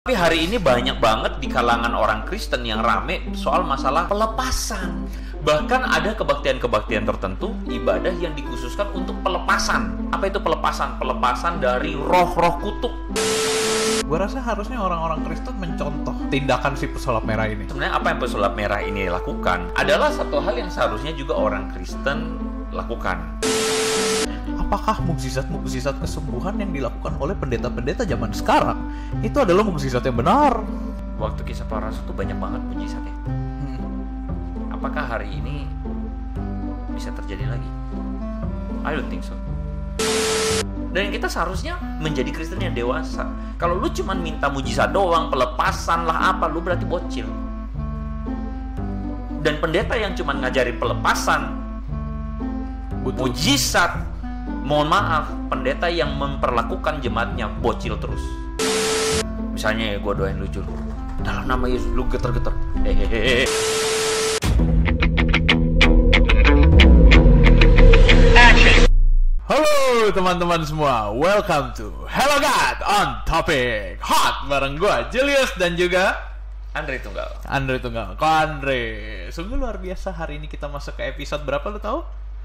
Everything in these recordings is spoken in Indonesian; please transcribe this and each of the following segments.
Tapi hari ini banyak banget di kalangan orang Kristen yang rame soal masalah pelepasan. Bahkan ada kebaktian-kebaktian tertentu, ibadah yang dikhususkan untuk pelepasan. Apa itu pelepasan? Pelepasan dari roh-roh kutuk. Gue rasa harusnya orang-orang Kristen mencontoh tindakan si pesulap merah ini. Sebenarnya apa yang pesulap merah ini lakukan adalah satu hal yang seharusnya juga orang Kristen lakukan. Apakah mukjizat-mukjizat kesembuhan yang dilakukan oleh pendeta-pendeta zaman sekarang itu adalah mukjizat yang benar? Waktu kisah para rasul tuh banyak banget mukjizatnya. Apakah hari ini bisa terjadi lagi? I don't think so. Dan kita seharusnya menjadi Kristen yang dewasa. Kalau lu cuma minta mujizat doang, pelepasan lah apa, lu berarti bocil. Dan pendeta yang cuma ngajarin pelepasan, mujizat, mohon maaf, pendeta yang memperlakukan jemaatnya bocil terus. Misalnya ya, gue doain lu Jul, dalam nama Yesus lu geter-geter. Hehehe. Halo teman-teman semua, welcome to Hello God on Topic Hot bareng gue Julius dan juga Andre Tunggal. Kok Andre, sungguh luar biasa hari ini kita masuk ke episode berapa lu tahu?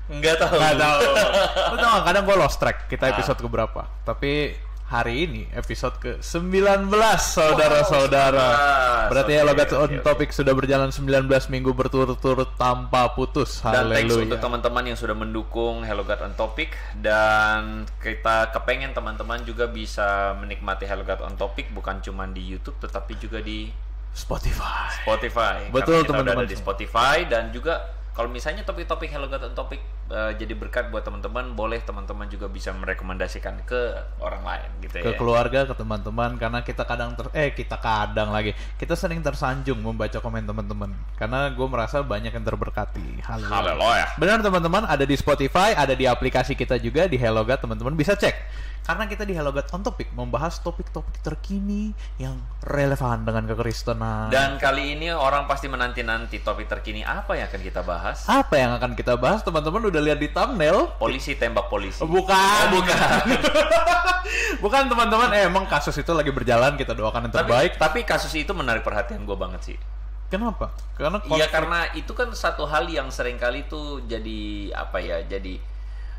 Enggak tahu. Lu tau gak, kadang gue lost track kita episode ke berapa. Tapi hari ini episode ke-19 saudara-saudara. Berarti Hello God on Topic sudah berjalan 19 minggu berturut-turut tanpa putus. Dan thanks Haleluya. untuk teman-teman yang sudah mendukung Hello God on Topic. Dan kita kepengen teman-teman juga bisa menikmati Hello God on Topic bukan cuma di YouTube tetapi juga di Spotify. Betul, karena kita teman-teman. udah ada di Spotify. Dan juga kalau misalnya topik-topik Hello God on Topic jadi berkat buat teman-teman, boleh teman-teman juga bisa merekomendasikan ke orang lain gitu ke keluarga, ke teman-teman, karena kita sering tersanjung membaca komen teman-teman karena gue merasa banyak yang terberkati. Haleluya. Benar teman-teman, ada di Spotify, ada di aplikasi kita juga di Hello God, teman-teman bisa cek. Karena kita di Hello God on Topic membahas topik-topik terkini yang relevan dengan kekristenan. Dan kali ini orang pasti menanti-nanti topik terkini apa yang akan kita bahas. Apa yang akan kita bahas, teman-teman udah lihat di thumbnail? Polisi tembak polisi. Bukan. Bukan teman-teman, emang kasus itu lagi berjalan, kita doakan yang terbaik. Tapi kasus itu menarik perhatian gue banget sih. Kenapa? Karena itu kan satu hal yang seringkali tuh jadi apa ya? Jadi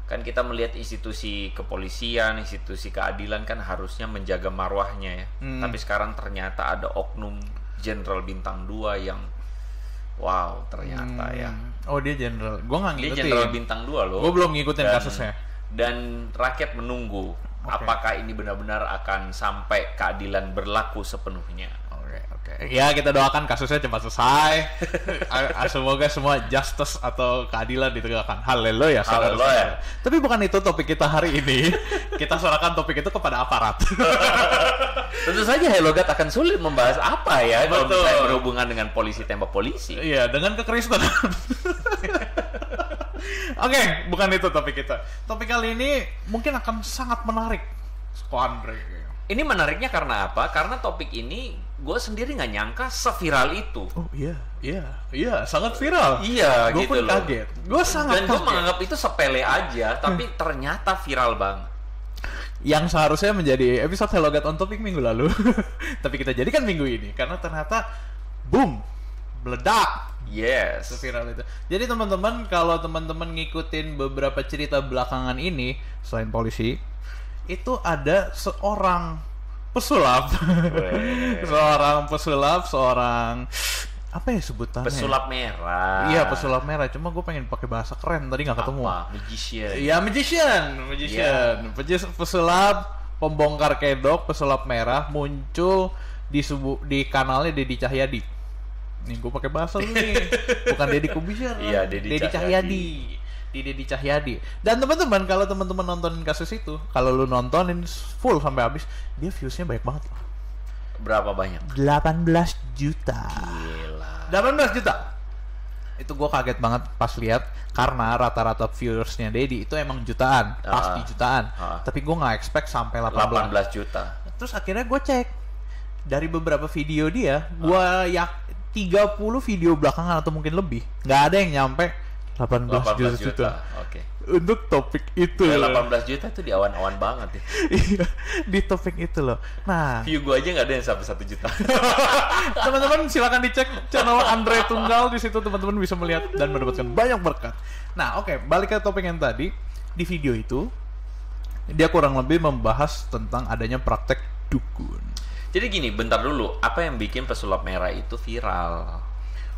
kan kita melihat institusi kepolisian, institusi keadilan kan harusnya menjaga marwahnya ya. Tapi sekarang ternyata ada oknum Jenderal Bintang 2 yang wow, ternyata ya. Oh, dia jenderal. Gue nggak ngikutin. Dia Jenderal Bintang 2 loh. Gue belum ngikutin kasusnya. Dan rakyat menunggu apakah ini benar-benar akan sampai keadilan berlaku sepenuhnya. Oke. Ya, kita doakan kasusnya cepat selesai. Semoga semua justice atau keadilan ditegakkan. Haleluya. Haleluya. Tapi bukan itu topik kita hari ini. Kita serahkan topik itu kepada aparat. Tentu saja Hello God akan sulit membahas apa ya kalau misalnya berhubungan dengan polisi tembak polisi. Iya, dengan kekristenan. Oke, bukan itu topik kita. Topik kali ini mungkin akan sangat menarik. Andre. Ini menariknya karena apa? Karena topik ini gue sendiri nggak nyangka seviral itu. Oh iya, sangat viral. Iya, gua gitu pun loh. Kaget. Gue sangat Dan gue kaget. menganggap itu sepele aja, tapi ternyata viral banget. Yang seharusnya menjadi episode Hello God on Topic minggu lalu, tapi kita jadikan minggu ini karena ternyata boom, meledak. Yes. Viral itu. Jadi teman-teman, kalau teman-teman ngikutin beberapa cerita belakangan ini, selain polisi, itu ada seorang pesulap. seorang apa ya sebutannya? Pesulap merah. Iya, pesulap merah. Cuma gue pengen pakai bahasa keren, tadi nggak ketemu. Apa? Magician. Iya, magician. Yeah. Pesulap, pembongkar kedok, pesulap merah muncul di kanalnya Deddy Cahyadi. Nih gue pakai bahasa dulu nih. Bukan Deddy Kubisher. Iya, Deddy Cahyadi. Di Deddy Cahyadi. Dan teman-teman, kalau teman-teman nontonin kasus itu, kalau lu nontonin full sampai habis, dia viewsnya banyak banget loh. Berapa banyak? 18 juta. Gila. 18 juta. Itu gue kaget banget pas lihat, karena rata-rata viewersnya Deddy itu emang jutaan, pasti jutaan. Tapi gue nggak expect sampai 18 juta. Terus akhirnya gue cek dari beberapa video dia, gue 30 video belakangan atau mungkin lebih, nggak ada yang nyampe 18 juta. Oke. Untuk topik itu. 18 juta itu di awan-awan banget ya. Iya, di topik itu loh. Nah, view gua aja nggak ada yang sampai 1 juta. teman-teman silakan dicek channel Andre Tunggal, di situ teman-teman bisa melihat dan mendapatkan banyak berkat. Nah, oke, balik ke topik yang tadi. Di video itu dia kurang lebih membahas tentang adanya praktek dukun. Jadi gini, bentar dulu, apa yang bikin pesulap merah itu viral?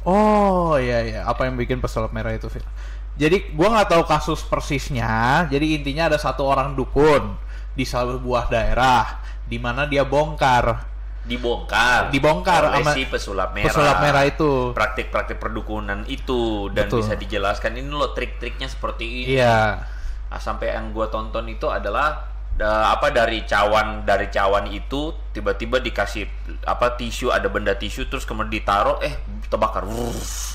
Oh iya, apa yang bikin pesulap merah itu viral? Jadi gua nggak tahu kasus persisnya. Jadi intinya ada satu orang dukun di sebuah daerah di mana dia dibongkar oleh sama si pesulap merah itu. Praktik-praktik perdukunan itu, dan Betul. bisa dijelaskan ini loh trik-triknya seperti ini. Iya. Nah, sampai yang gua tonton itu adalah dari cawan itu tiba-tiba dikasih tisu, ada benda tisu, terus kemudian ditaruh terbakar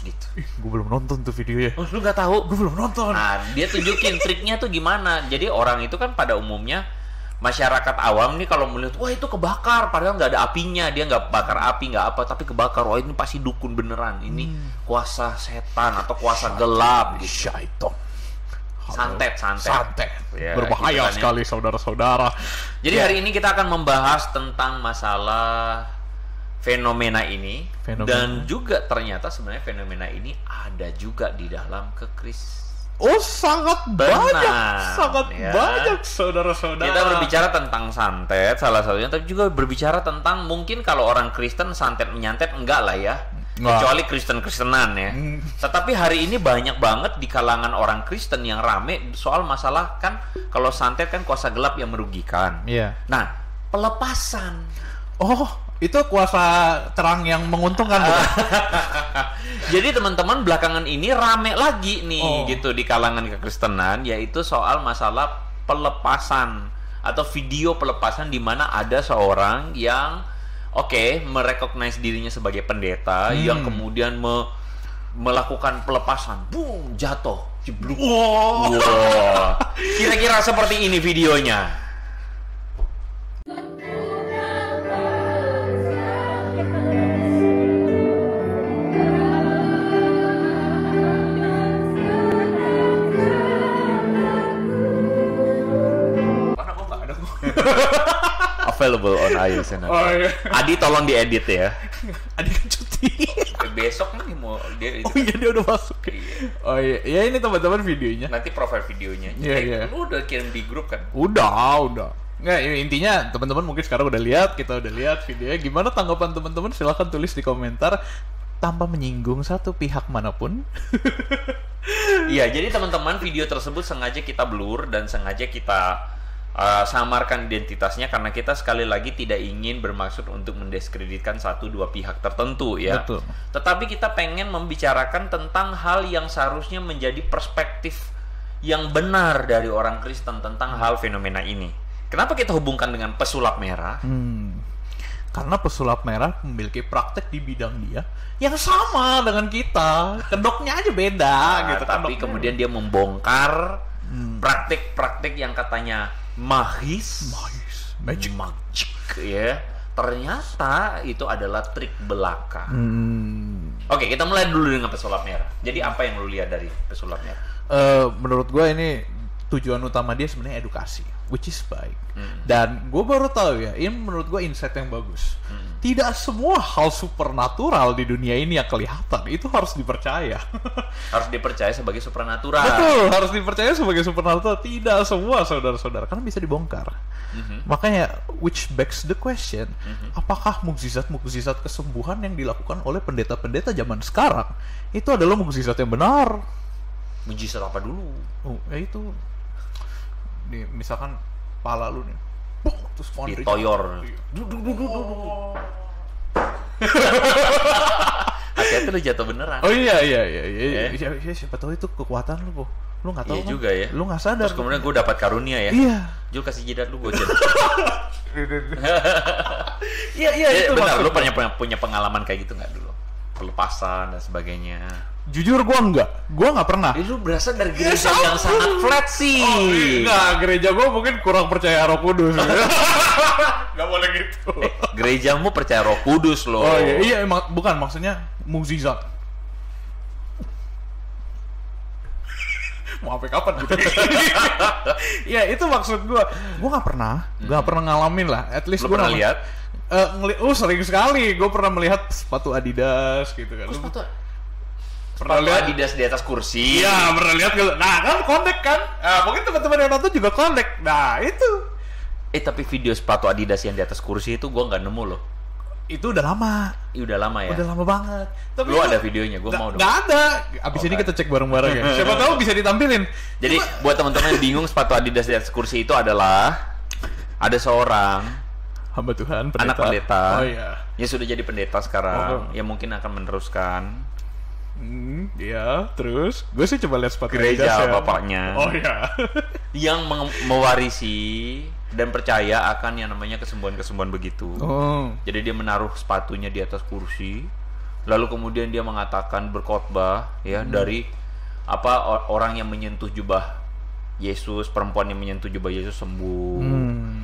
gitu. Gue belum nonton tuh videonya. Oh, lu nggak tahu? Gue belum nonton. Nah, dia tunjukin triknya tuh gimana. Jadi orang itu kan pada umumnya masyarakat awam nih kalau melihat wah itu kebakar, padahal nggak ada apinya, dia nggak bakar api nggak apa, tapi kebakar, wah ini pasti dukun beneran, ini kuasa setan atau kuasa gelap gitu. Syaiton. Santet. Ya, berbahaya gitu kan, sekali saudara-saudara. Jadi hari ini kita akan membahas tentang masalah fenomena ini. Dan juga ternyata sebenarnya fenomena ini ada juga di dalam Oh, sangat banyak saudara-saudara. Kita berbicara tentang santet salah satunya, tapi juga berbicara tentang mungkin kalau orang Kristen santet menyantet enggak lah ya. Kecuali Kristen-Kristenan ya. Tetapi hari ini banyak banget di kalangan orang Kristen yang rame soal masalah kan kalau santet kan kuasa gelap yang merugikan. Iya. Nah, pelepasan. Oh, itu kuasa terang yang menguntungkan bukan? Jadi teman-teman belakangan ini rame lagi nih gitu di kalangan kekristenan, yaitu soal masalah pelepasan atau video pelepasan di mana ada seorang yang merecognize dirinya sebagai pendeta yang kemudian melakukan pelepasan, boom, jatuh, jeblok. Wow. Kira-kira seperti ini videonya. Available on iOS and Android. Adi tolong diedit ya. Adi kan cuti. Besok nih mau dia itu. Oh iya, dia udah masuk. Oh iya, ya ini teman-teman videonya. Nanti profil videonya. Iya. Lu udah kirim di grup kan? Udah. Nggak, intinya teman-teman mungkin sekarang udah lihat, kita udah lihat videonya. Gimana tanggapan teman-teman? Silahkan tulis di komentar tanpa menyinggung satu pihak manapun. Iya, jadi teman-teman video tersebut sengaja kita blur dan sengaja kita samarkan identitasnya karena kita sekali lagi tidak ingin bermaksud untuk mendiskreditkan satu dua pihak tertentu ya. Betul. Tetapi kita pengen membicarakan tentang hal yang seharusnya menjadi perspektif yang benar dari orang Kristen tentang hal fenomena ini. Kenapa kita hubungkan dengan pesulap merah? Karena pesulap merah memiliki praktek di bidang dia yang sama dengan kita. Kedoknya aja beda gitu. Tapi kemudian dia membongkar praktik-praktik yang katanya magic ya, ternyata itu adalah trik belaka. Oke, kita mulai dulu dengan pesulap merah. Jadi apa yang lu lihat dari pesulap merah? Menurut gue ini tujuan utama dia sebenarnya edukasi, which is baik. Dan gue baru tahu ya, ini menurut gue insight yang bagus. Tidak semua hal supernatural di dunia ini yang kelihatan itu harus dipercaya. Harus dipercaya sebagai supernatural. Betul, harus dipercaya sebagai supernatural. Tidak semua saudara-saudara, karena bisa dibongkar. Makanya, which begs the question, apakah mukjizat-mukjizat kesembuhan yang dilakukan oleh pendeta-pendeta zaman sekarang itu adalah mukjizat yang benar? Mukjizat apa dulu? Itu misalkan pala lu nih, terus ditoyor. Hati-hati lu jatuh beneran. Oh iya. Siapa tahu itu kekuatan lu, lu nggak tahu. Iya juga ya. Lu nggak sadar. Terus kemudian gue dapat karunia ya. Iya. Jul kasih jidat lu, gue jatuh. Iya itu. Benar, lu punya pengalaman kayak gitu nggak dulu? Pelepasan dan sebagainya. Jujur gue nggak pernah. Lu berasal dari gereja yang sangat flat sih. Enggak, gereja gue mungkin kurang percaya Roh Kudus. Gak boleh gitu. Gerejamu percaya Roh Kudus loh. Oh iya, bukan maksudnya mukjizat. Mau sampai kapan gitu? Ya itu maksud gue nggak pernah ngalamin lah. At least gue pernah lihat? Sering sekali. Gue pernah melihat sepatu Adidas gitu kan. Pernah lihat Adidas di atas kursi? Iya, pernah lihat gitu. Nah kan connect kan? Mungkin teman-teman yang nonton juga connect. Nah itu. Tapi video sepatu Adidas yang di atas kursi itu gue nggak nemu loh. Itu udah lama. Udah lama ya? Udah lama banget. Tapi lu ada videonya? Gue mau dong. Nggak ada. Abis ini kita cek bareng-bareng ya. Siapa tahu bisa ditampilin. Jadi buat teman-teman yang bingung sepatu Adidas di atas kursi itu adalah ada seorang hamba Tuhan, anak pendeta. Oh iya. Ya sudah jadi pendeta sekarang. Ya mungkin akan meneruskan. Iya. Terus gue sih coba lihat sepatu gereja bapaknya. Oh iya. Yang mewarisi dan percaya akan yang namanya kesembuhan-kesembuhan begitu. Jadi dia menaruh sepatunya di atas kursi, lalu kemudian dia mengatakan berkhotbah ya dari orang yang menyentuh jubah Yesus, perempuan yang menyentuh jubah Yesus sembuh.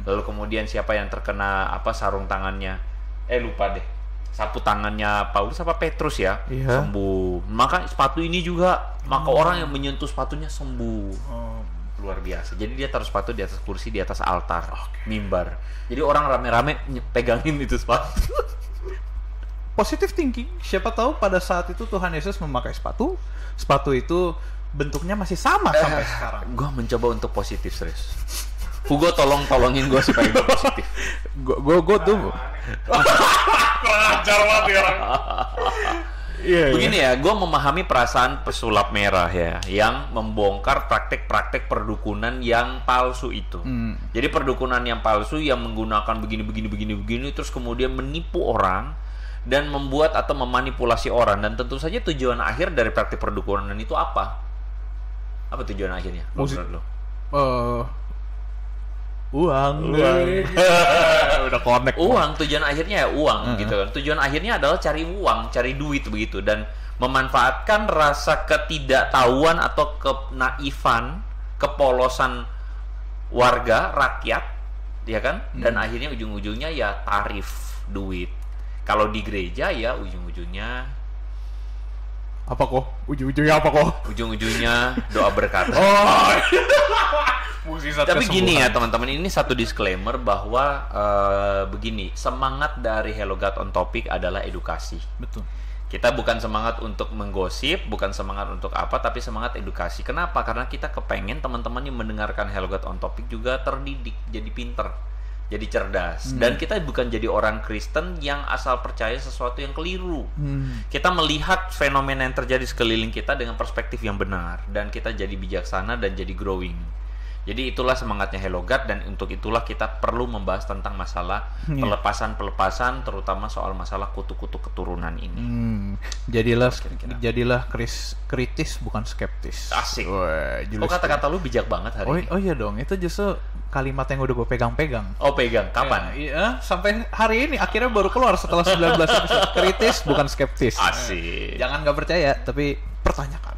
Lalu kemudian siapa yang terkena sarung tangannya? Lupa deh. Sapu tangannya Paulus apa Petrus ya? Sembuh. Maka sepatu ini juga maka orang yang menyentuh sepatunya sembuh. Luar biasa. Jadi dia taruh sepatu di atas kursi, di atas altar, mimbar. Jadi orang rame-rame pegangin itu sepatu. Positive thinking. Siapa tahu pada saat itu Tuhan Yesus memakai sepatu itu bentuknya masih sama sampai sekarang. Gue mencoba untuk positif, serius. Hugo tolongin gue supaya gue positif. Gue tuh. Kurang ajar banget ya orang. Begini ya, gue memahami perasaan pesulap merah ya, yang membongkar praktek-praktek perdukunan yang palsu itu. Jadi perdukunan yang palsu yang menggunakan begini, terus kemudian menipu orang dan membuat atau memanipulasi orang. Dan tentu saja tujuan akhir dari praktek perdukunan itu apa? Apa tujuan akhirnya? Uang. Udah connect. Uang, tujuan akhirnya ya uang gitu kan. Tujuan akhirnya adalah cari uang, cari duit begitu, dan memanfaatkan rasa ketidaktahuan atau kenaifan, kepolosan warga, rakyat, ya kan? Dan akhirnya ujung-ujungnya ya tarif duit. Kalau di gereja ya ujung-ujungnya apa kok? Ujung-ujungnya apa kok? Ujung-ujungnya doa berkat. Tapi gini ya teman-teman, ini satu disclaimer bahwa begini, semangat dari Hello God on Topic adalah edukasi. Betul. Kita bukan semangat untuk menggosip, bukan semangat untuk apa, tapi semangat edukasi. Kenapa? Karena kita kepengen teman-teman yang mendengarkan Hello God on Topic juga terdidik, jadi pinter, jadi cerdas. Dan kita bukan jadi orang Kristen yang asal percaya sesuatu yang keliru. Kita melihat fenomena yang terjadi sekeliling kita dengan perspektif yang benar, dan kita jadi bijaksana dan jadi growing. Jadi itulah semangatnya Hello God, dan untuk itulah kita perlu membahas tentang masalah pelepasan-pelepasan, terutama soal masalah kutu-kutu keturunan ini. Jadilah kritis bukan skeptis. Asik. Kata-kata lu bijak banget hari ini. Oh iya dong, itu justru kalimat yang udah gue pegang-pegang. Oh pegang, kapan? Iya, sampai hari ini akhirnya baru keluar setelah 19 episode. Kritis bukan skeptis. Asik. Jangan gak percaya, tapi pertanyakan.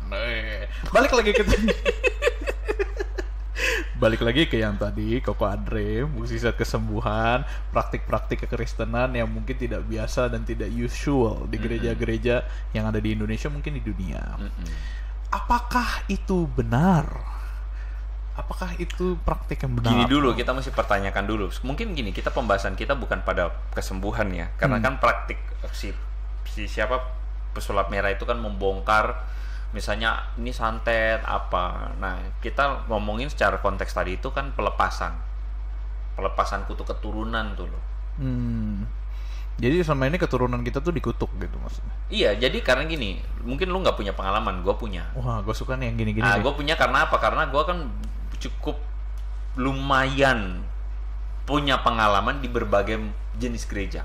Balik lagi ke yang tadi, Koko Andre, mukjizat kesembuhan, praktik-praktik kekristenan yang mungkin tidak biasa dan tidak usual di gereja-gereja yang ada di Indonesia, mungkin di dunia. Apakah itu benar? Apakah itu praktik yang benar? Gini dulu, kita mesti pertanyakan dulu. Mungkin gini, kita pembahasan kita bukan pada kesembuhan ya, karena kan praktik si siapa pesulap merah itu kan membongkar. Misalnya ini santet apa. Nah, kita ngomongin secara konteks tadi itu kan pelepasan kutu keturunan tuh loh. Jadi selama ini keturunan kita tuh dikutuk gitu maksudnya. Iya, jadi karena gini, mungkin lu nggak punya pengalaman, gue punya. Wah, gue suka nih yang gini-gini. Gue punya karena apa? Karena gue kan cukup lumayan punya pengalaman di berbagai jenis gereja.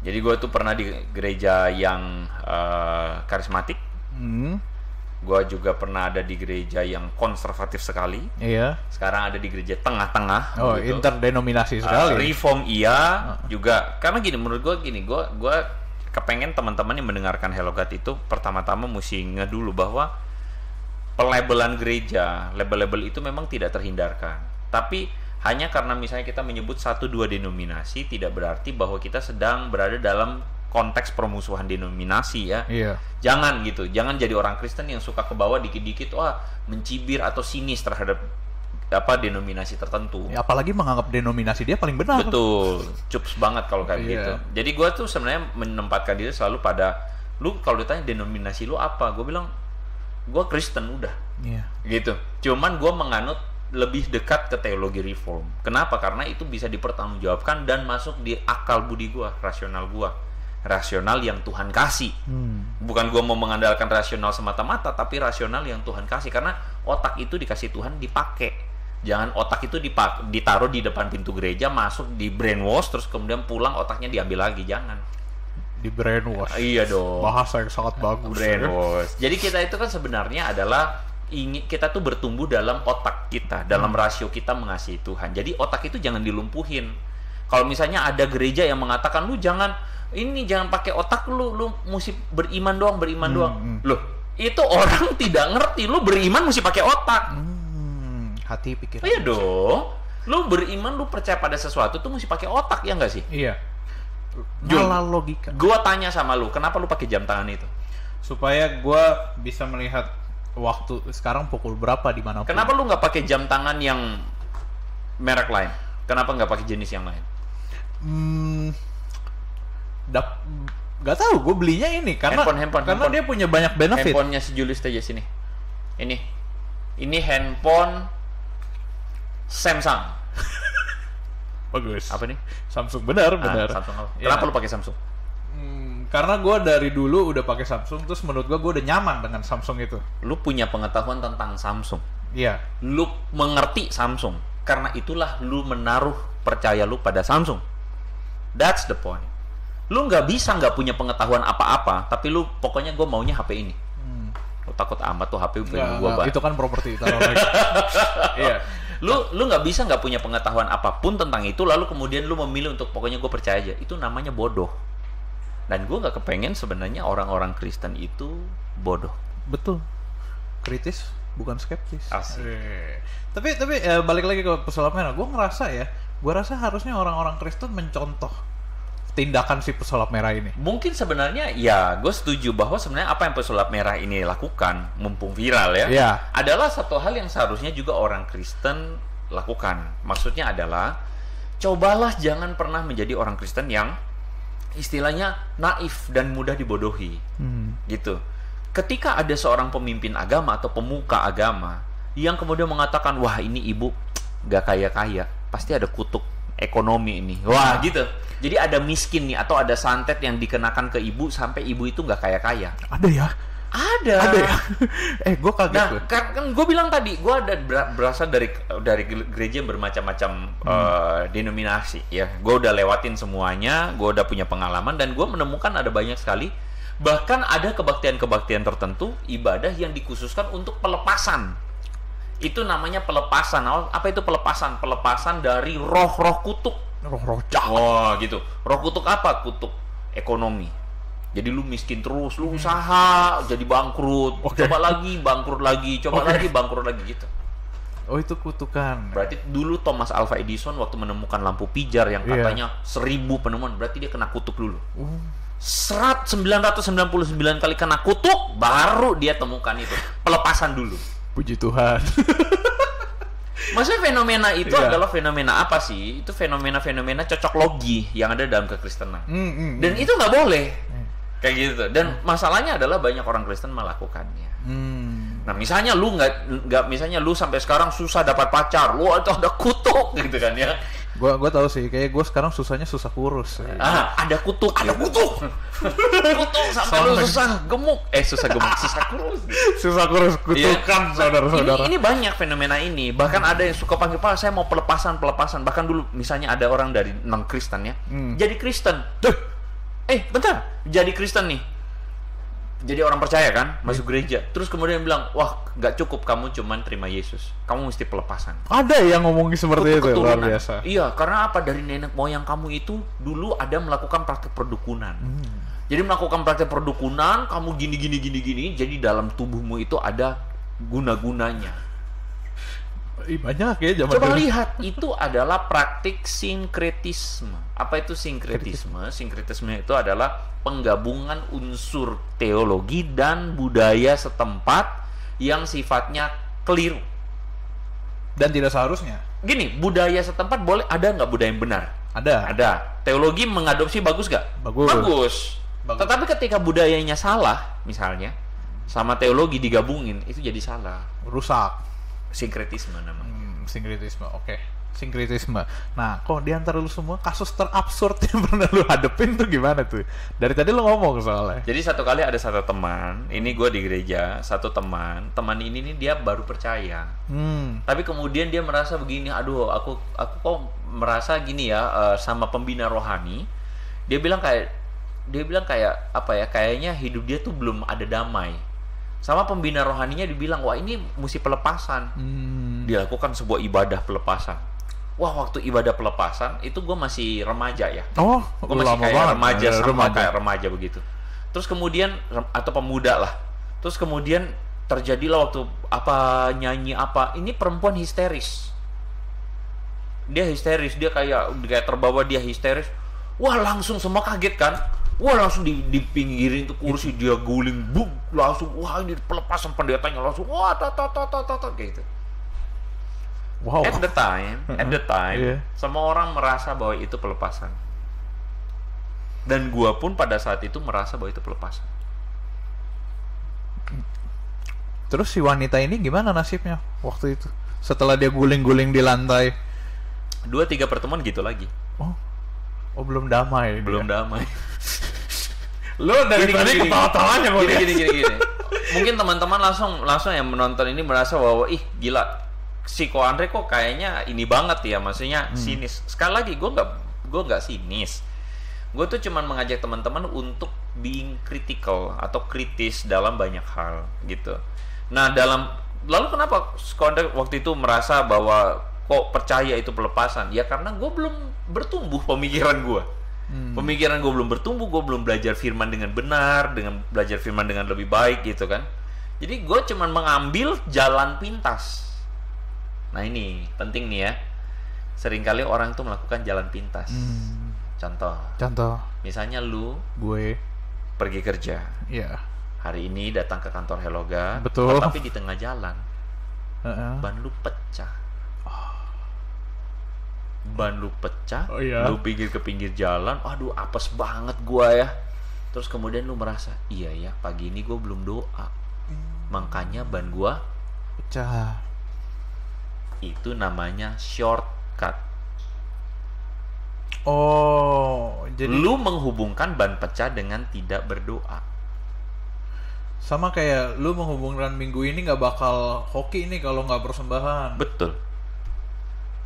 Jadi gue tuh pernah di gereja yang karismatik. Gue juga pernah ada di gereja yang konservatif sekali. Iya. Sekarang ada di gereja tengah-tengah. Oh, gitu. Interdenominasi sekali. Reform juga. Karena gini, menurut gue gue kepengen teman-teman yang mendengarkan Hello God itu pertama-tama mesti ingat dulu bahwa pelabelan gereja, label-label itu memang tidak terhindarkan. Tapi hanya karena misalnya kita menyebut 1-2 denominasi tidak berarti bahwa kita sedang berada dalam konteks permusuhan denominasi ya. Iya. Jangan gitu. Jangan jadi orang Kristen yang suka ke bawah dikit-dikit mencibir atau sinis terhadap denominasi tertentu. Ya, apalagi menganggap denominasi dia paling benar. Betul. Cups banget kalau kayak gitu. Jadi gue tuh sebenarnya menempatkan diri selalu pada lu kalau ditanya denominasi lu apa, gue bilang gue Kristen udah. Iya. Gitu. Cuman gue menganut lebih dekat ke teologi reform. Kenapa? Karena itu bisa dipertanggungjawabkan dan masuk di akal budi gue, rasional gue. Rasional yang Tuhan kasih. Bukan gue mau mengandalkan rasional semata-mata, tapi rasional yang Tuhan kasih. Karena otak itu dikasih Tuhan dipakai. Jangan otak itu ditaruh di depan pintu gereja, masuk di brainwash, terus kemudian pulang otaknya diambil lagi. Jangan. Di brainwash. Iya dong. Bahasa yang sangat bagus. Brainwash. Jadi kita itu kan sebenarnya adalah kita tuh bertumbuh dalam otak kita, dalam rasio kita mengasihi Tuhan. Jadi otak itu jangan dilumpuhin. Kalau misalnya ada gereja yang mengatakan lu jangan pakai otak, lu mesti beriman doang. Loh, itu orang tidak ngerti. Lu beriman mesti pakai otak. Hati pikiran. Iya dong. Lu beriman, lu percaya pada sesuatu tuh mesti pakai otak, ya nggak sih? Iya. Nalar logika. Gua tanya sama lu, kenapa lu pakai jam tangan itu? Supaya gua bisa melihat waktu sekarang pukul berapa di mana. Kenapa lu nggak pakai jam tangan yang merek lain? Kenapa nggak pakai jenis yang lain? Gak tahu, gue belinya ini karena handphone. dia punya banyak benefit. Handphonenya si Julius aja sini. Ini handphone Samsung. Bagus. Apa nih? Samsung, benar. Samsung apa? Kenapa lu pakai Samsung? Karena gue dari dulu udah pakai Samsung, terus menurut gue udah nyaman dengan Samsung itu. Lu punya pengetahuan tentang Samsung. Iya. Lu mengerti Samsung. Karena itulah lu menaruh percaya lu pada Samsung. That's the point. Lu nggak bisa nggak punya pengetahuan apa-apa, tapi lu pokoknya gue maunya HP ini. Lu takut amat tuh HP punya gue banget. Itu kan properti taruh lagi. Iya. Lu nggak bisa nggak punya pengetahuan apapun tentang itu, lalu kemudian lu memilih untuk pokoknya gue percaya aja. Itu namanya bodoh. Dan gue nggak kepengen sebenarnya orang-orang Kristen itu bodoh. Betul. Kritis bukan skeptis. Asik. Tapi balik lagi ke pesulap merah. Gue rasa harusnya orang-orang Kristen mencontoh tindakan si pesulap merah ini. Mungkin sebenarnya ya gue setuju bahwa sebenarnya apa yang pesulap merah ini lakukan, mumpung viral ya, adalah satu hal yang seharusnya juga orang Kristen lakukan. Maksudnya adalah cobalah jangan pernah menjadi orang Kristen yang istilahnya naif dan mudah dibodohi. Gitu. Ketika ada seorang pemimpin agama atau pemuka agama yang kemudian mengatakan, wah ini ibu gak kaya-kaya, pasti ada kutuk ekonomi ini. Wah gitu. Jadi ada miskin nih, atau ada santet yang dikenakan ke ibu sampai ibu itu nggak kaya-kaya. Ada ya? Ada ya? Gue kaget. Nah, kan gue bilang tadi, gue ada berasal dari gereja yang bermacam-macam denominasi. Ya, gue udah lewatin semuanya, gue udah punya pengalaman, dan gue menemukan ada banyak sekali. Bahkan ada kebaktian-kebaktian tertentu, ibadah yang dikhususkan untuk pelepasan. Itu namanya pelepasan. Apa itu pelepasan? Pelepasan dari roh-roh kutuk. Roh-roh jahat. Oh gitu. Roh kutuk apa? Kutuk ekonomi. Jadi lu miskin terus, lu usaha jadi bangkrut, coba lagi bangkrut lagi, lagi bangkrut lagi gitu. Oh itu kutukan. Berarti dulu Thomas Alva Edison waktu menemukan lampu pijar yang katanya 1000 penemuan, berarti dia kena kutuk dulu. 999 kali kena kutuk, baru dia temukan itu. Pelepasan dulu. Puji Tuhan. Maksudnya fenomena itu adalah fenomena apa sih? Itu fenomena-fenomena cocok logi yang ada dalam kekristenan. Dan itu nggak boleh. Kayak gitu. Dan masalahnya adalah banyak orang Kristen melakukannya. Nah, misalnya lu nggak misalnya lu sampai sekarang susah dapat pacar, lu itu ada kutuk gitu kan ya. Gua tahu sih, kayak gue sekarang susahnya susah kurus. Ada kutuk. Kutuk sampai lu susah gemuk. Susah kurus. Susah kurus, kutukan saudara-saudara. Ini banyak fenomena ini. Bahkan ada yang suka panggil, "Pak, saya mau pelepasan." Bahkan dulu misalnya ada orang dari non-Kristen ya. Jadi Kristen. Bentar. Jadi Kristen nih. Jadi orang percaya kan, masuk gereja. Terus kemudian bilang, wah nggak cukup kamu cuman terima Yesus. Kamu mesti pelepasan. Ada yang ngomongin seperti itu, luar biasa. Iya, karena apa? Dari nenek moyang kamu itu dulu ada melakukan praktek perdukunan. Jadi melakukan praktek perdukunan, kamu gini. Jadi dalam tubuhmu itu ada guna-gunanya. Banyak ya zaman Coba lihat, itu adalah praktik sinkretisme Apa itu sinkretisme? Sinkretisme itu adalah penggabungan unsur teologi dan budaya setempat yang sifatnya keliru. Dan tidak seharusnya. Gini, budaya setempat boleh, ada nggak budaya yang benar? Ada. Teologi mengadopsi bagus nggak? Bagus. Tetapi ketika budayanya salah, misalnya, sama teologi digabungin, itu jadi salah. Rusak. Sinkretisme namanya. Sinkretisme, oke. Sinkretisme. Nah, kok di antara lu semua kasus terabsurd yang pernah lu hadepin tuh gimana tuh? Dari tadi lu ngomong soalnya. Jadi satu kali ada satu teman, ini gue di gereja, satu teman ini nih dia baru percaya. Tapi kemudian dia merasa begini, aduh, aku kok merasa gini ya sama pembina rohani. Dia bilang kayak apa ya? Kayaknya hidup dia tuh belum ada damai. Sama pembina rohaninya dibilang, wah ini mesti pelepasan. Dia lakukan sebuah ibadah pelepasan. Wah, waktu ibadah pelepasan itu gue masih remaja ya. Oh, gue masih kayak remaja sama kayak remaja begitu. Terus kemudian atau pemuda lah. Terus kemudian terjadilah waktu nyanyi ini perempuan histeris. Dia histeris, dia kayak terbawa, dia histeris. Wah, langsung semua kaget kan. Wah, langsung di pinggirin tuh kursi, dia guling, bum, langsung wah ini pelepasan, pendetanya langsung wah kayak gitu. Wow. At the time, yeah. Semua orang merasa bahwa itu pelepasan. Dan gua pun pada saat itu merasa bahwa itu pelepasan. Terus si wanita ini gimana nasibnya waktu itu? Setelah dia guling-guling di lantai. 2-3 pertemuan gitu lagi. Oh, belum damai. Belum damai. Lo dari tadi ketawa-tawanya gini. Mungkin teman-teman langsung yang menonton ini merasa bahwa ih gila, si Ko Andre kok kayaknya ini banget ya, maksudnya sinis. Sekali lagi gue nggak sinis. Gue tuh cuman mengajak teman-teman untuk being critical atau kritis dalam banyak hal gitu. Nah, lalu kenapa Ko Andre waktu itu merasa bahwa kok percaya itu pelepasan? Ya karena gue belum bertumbuh pemikiran gue. Pemikiran gue belum bertumbuh, gue belum belajar firman dengan benar, belajar firman dengan lebih baik gitu kan. Jadi gue cuman mengambil jalan pintas. Nah ini penting nih ya. Seringkali orang tuh melakukan jalan pintas. Contoh. Misalnya gue pergi kerja. Iya. Hari ini datang ke kantor Heloga. Betul. Tapi di tengah jalan ban lu pecah. Ban lu pecah. Oh, iya. Lu ke pinggir jalan. Aduh, apes banget gua ya. Terus kemudian lu merasa, iya ya, pagi ini gua belum doa. Makanya ban gua pecah. Itu namanya shortcut. Oh, jadi lu menghubungkan ban pecah dengan tidak berdoa. Sama kayak lu menghubungkan minggu ini nggak bakal hoki nih kalau nggak persembahan. Betul.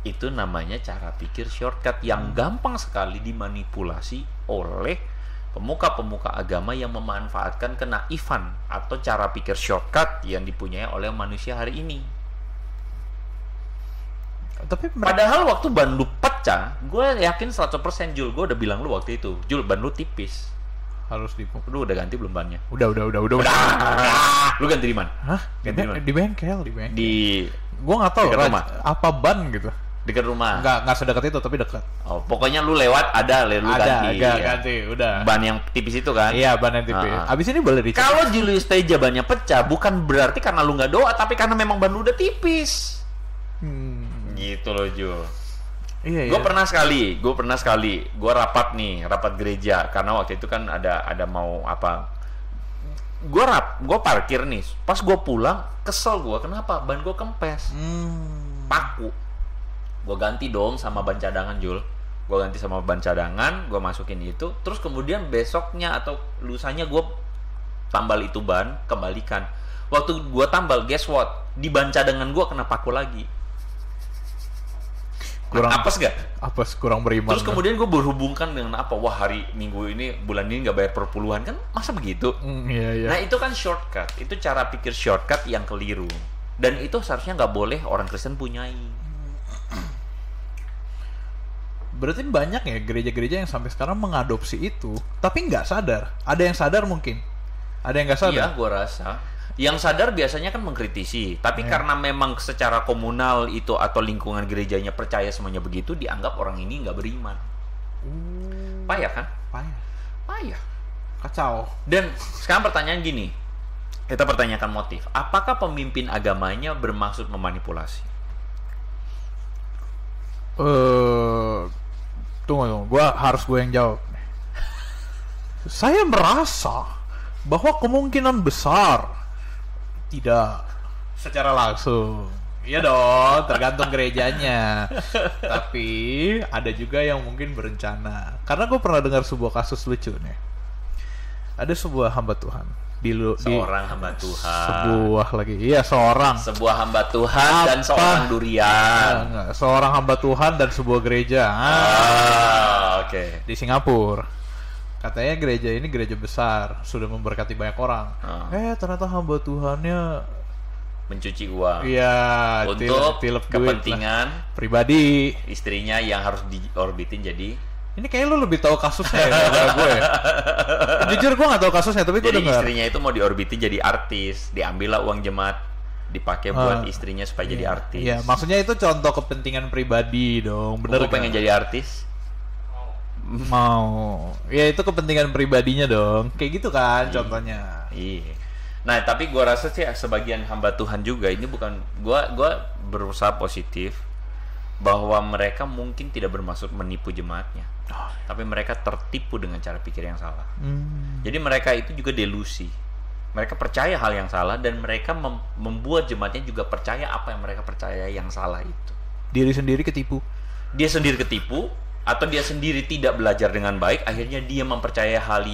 Itu namanya cara pikir shortcut yang gampang sekali dimanipulasi oleh pemuka-pemuka agama yang memanfaatkan kenaifan atau cara pikir shortcut yang dipunyai oleh manusia hari ini. Tapi padahal waktu ban lu pecah, gue yakin 100% Jul, gue udah bilang lu waktu itu, Jul, ban lu tipis, harus dipuk. Lu udah ganti belum bannya? Udah. Lu ganti di mana? Hah? Ganti di mana? Di bengkel. Gua nggak tahu apa ban gitu. Dekat rumah. Nggak sedekat itu, tapi dekat. Oh, pokoknya lu lewat lu ganti. Ganti, udah. Ban yang tipis itu kan? Iya, ban yang tipis. Abis ini boleh dicek. Kalau Julius Teja bannya pecah, bukan berarti karena lu nggak doa, tapi karena memang ban lu udah tipis. Gitu loh, Jul. Iya. Gue pernah sekali, gue rapat gereja, karena waktu itu kan ada mau apa. Gue parkir nih, pas gue pulang, kesel gue, kenapa? Ban gue kempes. Paku. Gue ganti dong sama ban cadangan, Jul. Gue ganti sama ban cadangan, gue masukin itu. Terus kemudian besoknya atau lusanya gue tambal itu ban, kembalikan. Waktu gue tambal, guess what? Di ban cadangan gue kena paku lagi. Kurang apes gak? Apes, kurang beriman. Terus kemudian gue berhubungkan dengan apa? Wah, hari Minggu ini, bulan ini gak bayar per puluhan. Kan masa begitu? Iya. Nah, itu kan shortcut. Itu cara pikir shortcut yang keliru. Dan itu seharusnya gak boleh orang Kristen punyai. Berarti banyak ya gereja-gereja yang sampai sekarang mengadopsi itu, tapi nggak sadar. Ada yang sadar mungkin, ada yang nggak sadar. Iya, gue rasa. Yang sadar biasanya kan mengkritisi, tapi karena memang secara komunal itu atau lingkungan gerejanya percaya semuanya begitu, dianggap orang ini nggak beriman. Payah kan? Payah. Kacau. Dan sekarang pertanyaan gini, kita pertanyakan motif. Apakah pemimpin agamanya bermaksud memanipulasi? Tunggu, gue yang jawab. Saya merasa bahwa kemungkinan besar tidak secara langsung. Iya dong, tergantung gerejanya. Tapi ada juga yang mungkin berencana. Karena gue pernah dengar sebuah kasus lucu nih. Ada sebuah hamba Tuhan seorang hamba Tuhan. Sebuah hamba Tuhan dan seorang durian. Seorang hamba Tuhan dan sebuah gereja. Oke. Di Singapura. Katanya gereja ini gereja besar, sudah memberkati banyak orang. Ternyata hamba Tuhannya mencuci uang. Iya, untuk kepentingan pribadi istrinya yang harus diorbitin jadi. Ini kayaknya lu lebih tahu kasusnya daripada gue ya. Jujur gue nggak tahu kasusnya, tapi gue dengar. Jadi istrinya itu mau diorbitin jadi artis, diambillah uang jemaat, dipakai buat istrinya supaya jadi artis. Iya, maksudnya itu contoh kepentingan pribadi dong, bener? Gue pengen jadi artis. Mau. Ya itu kepentingan pribadinya dong, kayak gitu kan contohnya. Iya. Nah tapi gue rasa sih sebagian hamba Tuhan juga ini bukan gue berusaha positif bahwa mereka mungkin tidak bermaksud menipu jemaatnya. Tapi mereka tertipu dengan cara pikir yang salah. Jadi mereka itu juga delusi. Mereka percaya hal yang salah dan mereka membuat jemaatnya juga percaya apa yang mereka percaya yang salah itu. Diri sendiri ketipu. Dia sendiri ketipu atau dia sendiri tidak belajar dengan baik, akhirnya dia mempercayai hal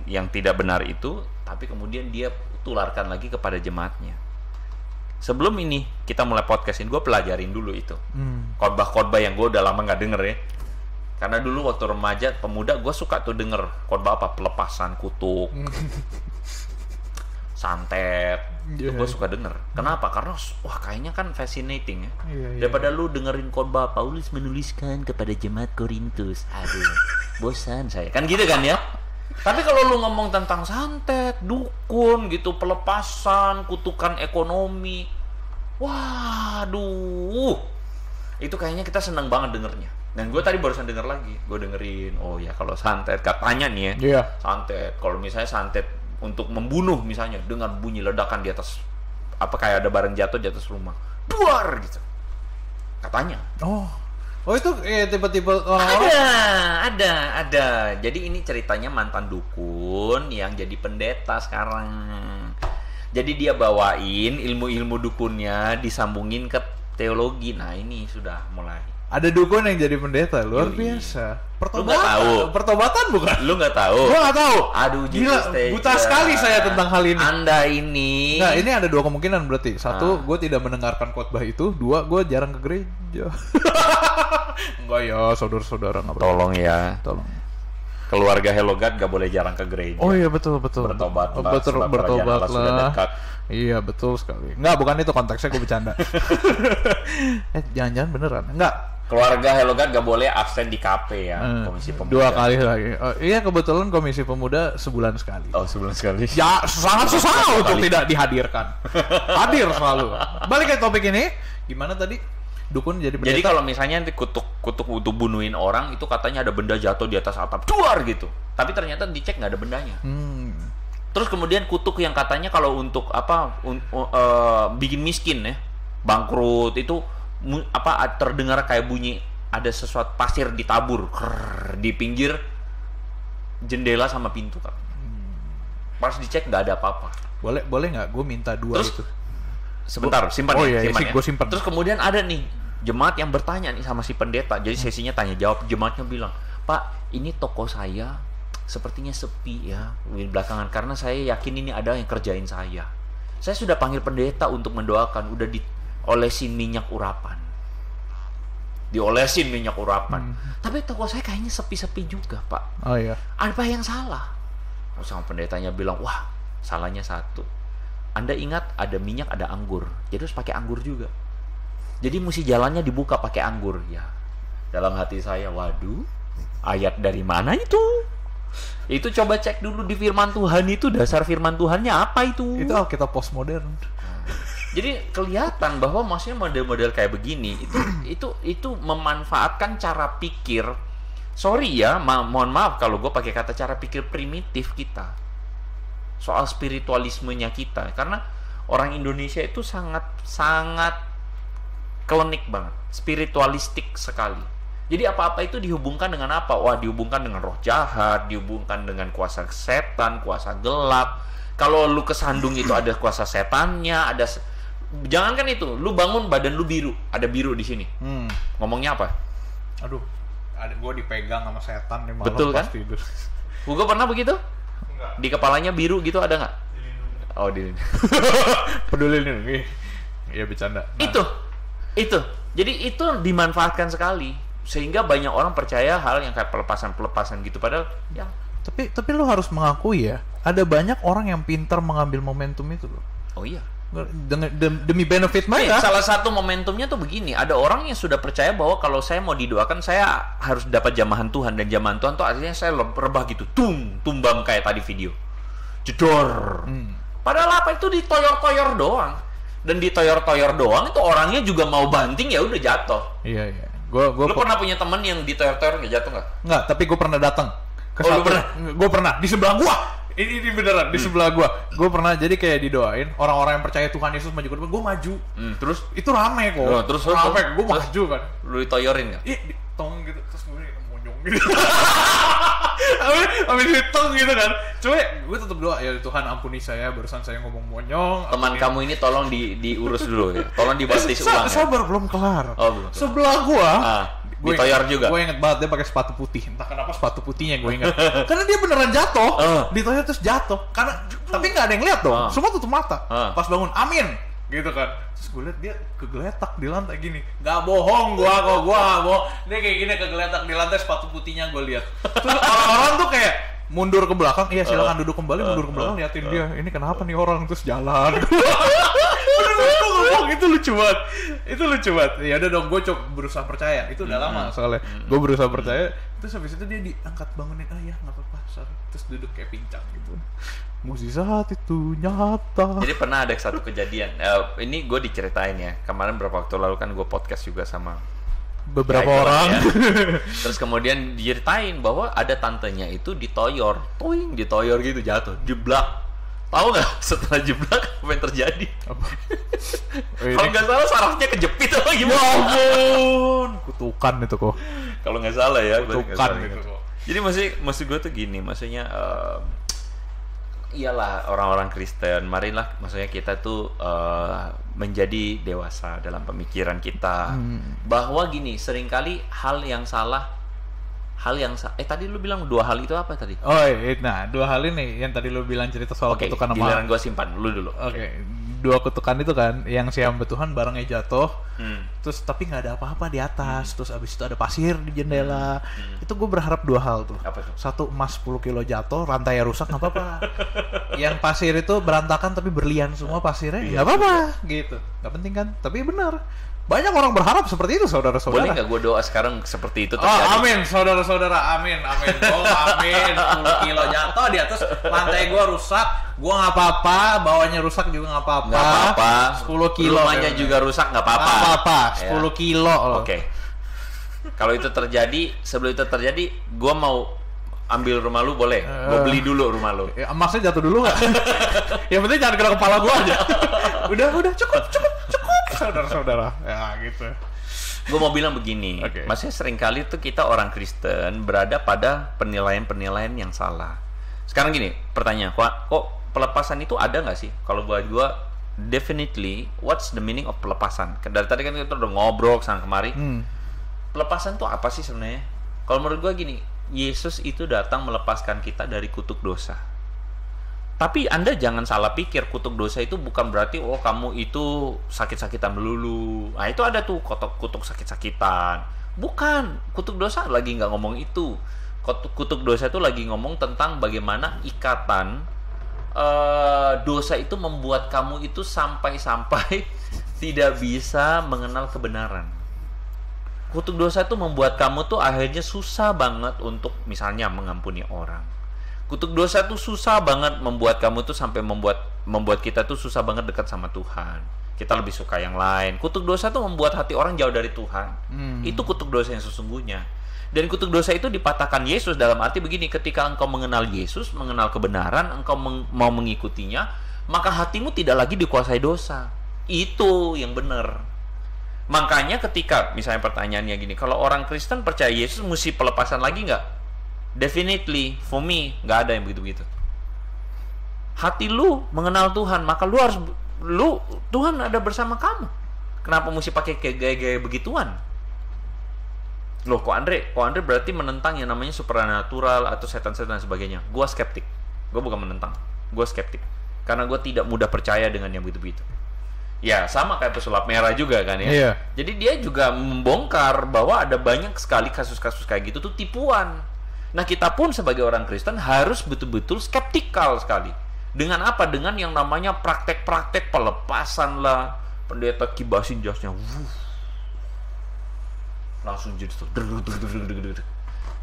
yang tidak benar itu, tapi kemudian dia tularkan lagi kepada jemaatnya. Sebelum ini kita mulai podcast ini, gue pelajarin dulu itu khotbah-khotbah yang gue udah lama nggak denger ya. Karena dulu waktu remaja pemuda gue suka tuh denger khotbah apa, pelepasan kutuk, santet, itu gue suka denger. Kenapa? Karena wah kayaknya kan fascinating ya. Daripada lu dengerin khotbah Paulus menuliskan kepada jemaat Korintus, aduh bosan saya kan gitu kan ya. Tapi kalau lu ngomong tentang santet, dukun gitu, pelepasan, kutukan ekonomi, waduh, itu kayaknya kita seneng banget dengernya. Dan gue tadi barusan denger lagi, gue dengerin, oh ya kalau santet katanya nih ya, santet, kalau misalnya santet untuk membunuh misalnya dengan bunyi ledakan di atas, apa kayak ada barang jatuh di atas rumah, duar gitu, katanya. Oh itu tipe-tipe orang-orang? Ada. Jadi ini ceritanya mantan dukun yang jadi pendeta sekarang. Jadi dia bawain ilmu-ilmu dukunnya disambungin ke teologi. Nah ini sudah mulai. Ada dukun yang jadi pendeta, luar biasa. Pertobatan bukan? Lu nggak tahu? Gua nggak tahu. Aduh, gila, buta sekali saya tentang hal ini. Anda ini. Nah, ini ada dua kemungkinan berarti. Satu, gue tidak mendengarkan khotbah itu. Dua, gue jarang ke gereja. Enggak ya, saudara-saudara nggak. Tolong ya. Keluarga Hello God gak boleh jarang ke gereja. Oh iya betul. Bertobatlah. Iya betul sekali. Enggak, bukan itu konteksnya, gue bercanda. Jangan-jangan beneran? Enggak. Keluarga Hello God gak boleh absen di KP ya, Komisi Pemuda. 2 kali lagi. Iya kebetulan Komisi Pemuda sebulan sekali. Oh sebulan sekali. Ya sangat susah untuk tidak dihadirkan. Hadir selalu. Balik ke topik ini, gimana tadi? Dukun jadi pendeta. Jadi kalau misalnya nanti kutuk untuk bunuhin orang itu katanya ada benda jatuh di atas atap, duar gitu. Tapi ternyata dicek nggak ada bendanya. Terus kemudian kutuk yang katanya kalau untuk bikin miskin ya, bangkrut itu terdengar kayak bunyi ada sesuatu pasir ditabur di pinggir jendela sama pintu kan. Pas dicek nggak ada apa-apa. Boleh nggak gue minta 2 terus, itu? Sebentar, simpan ya. Gue simpan. Terus kemudian ada nih jemaat yang bertanya nih sama si pendeta. Jadi sesinya tanya jawab, jemaatnya bilang, "Pak, ini toko saya sepertinya sepi ya belakangan karena saya yakin ini ada yang kerjain saya. Saya sudah panggil pendeta untuk mendoakan, udah diolesin minyak urapan. Tapi toko saya kayaknya sepi-sepi juga, Pak. Oh iya. Apa yang salah?" Sama pendetanya bilang, "Wah, salahnya satu. Anda ingat ada minyak, ada anggur. Jadi harus pakai anggur juga. Jadi mesti jalannya dibuka pakai anggur." Ya. Dalam hati saya, waduh, ayat dari mana itu? Itu coba cek dulu di firman Tuhan itu, dasar firman Tuhannya apa itu? Itu Alkitab postmodern. Jadi kelihatan bahwa maksudnya model-model kayak begini itu memanfaatkan cara pikir. Sorry ya, mohon maaf kalau gue pakai kata cara pikir primitif kita soal spiritualismenya kita, karena orang Indonesia itu sangat klinik banget, spiritualistik sekali. Jadi apa-apa itu dihubungkan dengan apa? Wah, dihubungkan dengan roh jahat, dihubungkan dengan kuasa setan, kuasa gelap. Kalau lu kesandung itu ada kuasa setannya, ada jangankan itu, lu bangun badan lu biru, ada biru di sini. Ngomongnya apa? Aduh, gue dipegang sama setan nih malam. Betul kan? Tidur. Gue pernah begitu? Enggak. Di kepalanya biru gitu ada nggak? Oh, di peduli nih. Iya bercanda. Nah. Itu. Jadi itu dimanfaatkan sekali sehingga banyak orang percaya hal yang kayak pelepasan gitu, padahal ya. Tapi lu harus mengakui ya, ada banyak orang yang pintar mengambil momentum itu loh. Oh iya. Demi benefit mereka. Salah satu momentumnya tuh begini, ada orang yang sudah percaya bahwa kalau saya mau didoakan saya harus dapat jamahan Tuhan, dan jamahan Tuhan tuh artinya saya rebah gitu, tumbang kayak tadi video, jedor. Padahal apa itu ditoyor-toyor doang, dan ditoyor-toyor doang itu orangnya juga mau banting ya udah jatuh. Iya. Lu pernah punya teman yang ditoyor-toyor nggak jatuh nggak? Nggak, tapi gue pernah datang. Gue pernah di sebelah gua. Ini beneran di sebelah gua. Gue pernah, jadi kayak didoain orang-orang yang percaya Tuhan Yesus maju ke depan, gue maju. Terus itu rame kok. Terus rame, gue maju kan. Lu ditoyorin nggak? Ih, ditong gitu, terus gue monyong gitu. Abis ditong gitu kan. Cuma gue tetap doa, ya Tuhan ampuni saya, barusan saya ngomong monyong. Teman kamu ini tolong diurus dulu ya. Tolong dibaptis ulang. Sabar, belum kelar. Oh, belum. Sebelah gua. Ditoyor juga. Gue inget banget dia pakai sepatu putih. Entah kenapa sepatu putihnya gue inget. Karena dia beneran jatuh. Ditoyor terus jatuh. Tapi nggak ada yang lihat dong. Semua tutup mata. Pas bangun, amin. Gitu kan. Terus gue liat dia kegeletak di lantai gini. Gak bohong gua bohong. Dia kayak gini kegeletak di lantai, sepatu putihnya gue lihat. Terus orang-orang tuh kayak mundur ke belakang. Iya, silakan duduk kembali. Mundur ke belakang, liatin dia. Ini kenapa nih orang, terus jalan. Itu lucu banget. Ya udah dong, gue coba berusaha percaya. Itu udah lama soalnya. Gue berusaha percaya. Terus habis itu dia diangkat bangunin. Ya nggak apa-apa, sorry. Terus duduk kayak pincang gitu. Mukjizat itu nyata. Jadi pernah ada satu kejadian. Ini gue diceritain ya. Kemarin beberapa waktu lalu kan gue podcast juga sama beberapa orang. Ya. Terus kemudian diceritain bahwa ada tantenya itu ditoyor gitu, jatuh, jeblak. Tahu nggak setelah jeblak apa yang terjadi? Kalau nggak salah sarafnya kejepit atau gimana? Ya ampun, kutukan itu kok. Kalau nggak salah ya, kutukan itu kok. Jadi maksud gue tuh gini, maksudnya iyalah orang-orang Kristen, marilah maksudnya kita tuh menjadi dewasa dalam pemikiran kita. Bahwa gini, seringkali hal yang tadi lu bilang dua hal itu apa tadi? Nah dua hal ini yang tadi lu bilang cerita soal kutukan sama. Giliran gue simpan lu dulu. Dua kutukan itu kan, yang si hamba Tuhan barangnya jatuh, terus tapi nggak ada apa-apa di atas, terus abis itu ada pasir di jendela. Itu gue berharap dua hal tuh. Apa tuh? Satu, emas 10 kilo jatuh, rantainya rusak nggak apa-apa. Yang pasir itu berantakan tapi berlian semua pasirnya, nggak apa-apa gitu. Nggak penting kan? Tapi benar. Banyak orang berharap seperti itu, saudara-saudara. Boleh nggak gue doa sekarang seperti itu terjadi? Amin, saudara-saudara, amin. Oh, amin. 10 kilo jatuh di atas, lantai gue rusak, gue nggak apa-apa, bawahnya rusak juga nggak apa-apa. Nggak apa-apa. 10 kilo. Rumahnya juga rusak nggak apa-apa. Nggak apa-apa, 10 kilo loh. Oke. Kalau itu terjadi, sebelum itu terjadi, gue mau ambil rumah lu boleh? Gue beli dulu rumah lu. Ya, emasnya jatuh dulu nggak? Yang penting jangan kena kepala gue aja. Udah, cukup. Saudara-saudara, ya gitu. Gue mau bilang begini, maksudnya seringkali tuh kita orang Kristen berada pada penilaian-penilaian yang salah. Sekarang gini, pertanyaan, kok pelepasan itu ada nggak sih? Kalau buat gue, definitely, what's the meaning of pelepasan? Dari tadi kan kita udah ngobrol sana kemari. Pelepasan tuh apa sih sebenarnya? Kalau menurut gue gini, Yesus itu datang melepaskan kita dari kutuk dosa. Tapi Anda jangan salah pikir, kutuk dosa itu bukan berarti kamu itu sakit-sakitan melulu. Nah itu ada tuh kutuk sakit-sakitan. Bukan, kutuk dosa lagi nggak ngomong itu. Kutuk dosa itu lagi ngomong tentang bagaimana ikatan dosa itu membuat kamu itu sampai-sampai tidak bisa mengenal kebenaran. Kutuk dosa itu membuat kamu tuh akhirnya susah banget untuk misalnya mengampuni orang. Kutuk dosa tuh susah banget membuat kamu tuh sampai membuat kita tuh susah banget dekat sama Tuhan. Kita lebih suka yang lain. Kutuk dosa itu membuat hati orang jauh dari Tuhan. Itu kutuk dosa yang sesungguhnya. Dan kutuk dosa itu dipatahkan Yesus dalam arti begini, ketika engkau mengenal Yesus, mengenal kebenaran, engkau mau mengikutinya, maka hatimu tidak lagi dikuasai dosa. Itu yang benar. Makanya ketika, misalnya pertanyaannya gini, kalau orang Kristen percaya Yesus, mesti pelepasan lagi nggak? Definitely, for me, nggak ada yang begitu-begitu. Hati lu mengenal Tuhan, maka Tuhan ada bersama kamu. Kenapa mesti pakai kayak gaya-gaya begituan? Loh, kok Andre berarti menentang yang namanya supernatural atau setan-setan dan sebagainya. Gua skeptik. Gua bukan menentang. Gua skeptik. Karena gua tidak mudah percaya dengan yang begitu-begitu. Ya, sama kayak pesulap merah juga kan ya. Iya. Jadi dia juga membongkar bahwa ada banyak sekali kasus-kasus kayak gitu tuh tipuan. Nah, kita pun sebagai orang Kristen harus betul-betul skeptikal sekali. Dengan apa? Dengan yang namanya praktek-praktek pelepasan lah. Pendeta kibasin jasnya. Langsung jadi tuh.